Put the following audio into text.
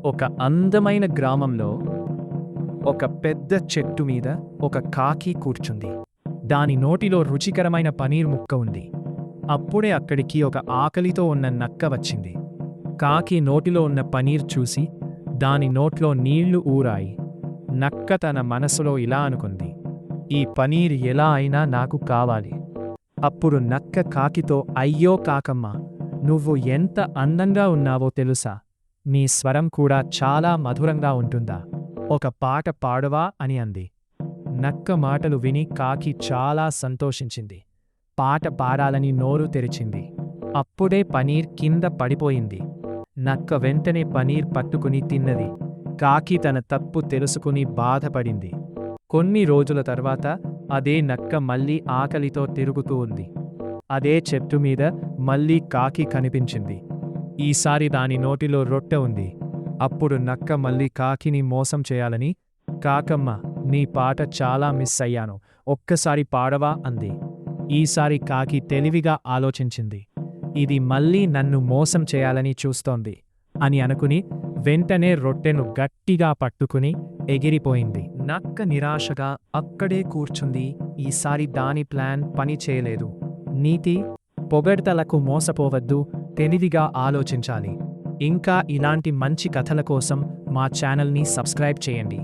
ఒక అందమైన గ్రామంలో ఒక పెద్ద చెట్టు మీద ఒక కాకి కూర్చుంది. దాని నోటిలో రుచికరమైన పనీర్ ముక్క ఉంది. అప్పుడే అక్కడికి ఒక ఆకలితో ఉన్న నక్క వచ్చింది. కాకి నోటిలో ఉన్న పనీర్ చూసి దాని నోట్లో నీళ్లు ఊరాయి. నక్క తన మనసులో ఇలా అనుకుంది, ఈ పనీర్ ఎలా అయినా నాకు కావాలి. అప్పుడు నక్క కాకితో, అయ్యో కాకమ్మ, నువ్వు ఎంత అందంగా ఉన్నావో తెలుసా? నీ స్వరం కూడా చాలా మధురంగా ఉంటుందా? ఒక పాట పాడవా అని అంది. నక్క మాటలు విని కాకి చాలా సంతోషించింది. పాట పాడాలని నోరు తెరిచింది. అప్పుడే పనీర్ కింద పడిపోయింది. నక్క వెంటనే పనీర్ పట్టుకుని తిన్నది. కాకి తన తప్పు తెలుసుకుని బాధపడింది. కొన్ని రోజుల తర్వాత అదే నక్క మళ్ళీ ఆకలితో తిరుగుతూ ఉంది. అదే చెట్టు మీద మళ్ళీ కాకి కనిపించింది. ఈసారి దాని నోటిలో రొట్టె ఉంది. అప్పుడు నక్క మళ్ళీ కాకిని మోసం చేయాలని, కాకమ్మ, నీ పాట చాలా మిస్ అయ్యాను, ఒక్కసారి పాడవా అంది. ఈసారి కాకి తెలివిగా ఆలోచించింది, ఇది మళ్ళీ నన్ను మోసం చేయాలని చూస్తోంది అని అనుకుని వెంటనే రొట్టెను గట్టిగా పట్టుకుని ఎగిరిపోయింది. నక్క నిరాశగా అక్కడే కూర్చుంది. ఈసారి దాని ప్లాన్ పని చేయలేదు. నీతి: పొగడ్తలకు మోసపోవద్దు, తెలివిగా ఆలోచించాలి. ఇంకా ఇలాంటి మంచి కథల కోసం మా ఛానల్ని సబ్స్క్రైబ్ చేయండి.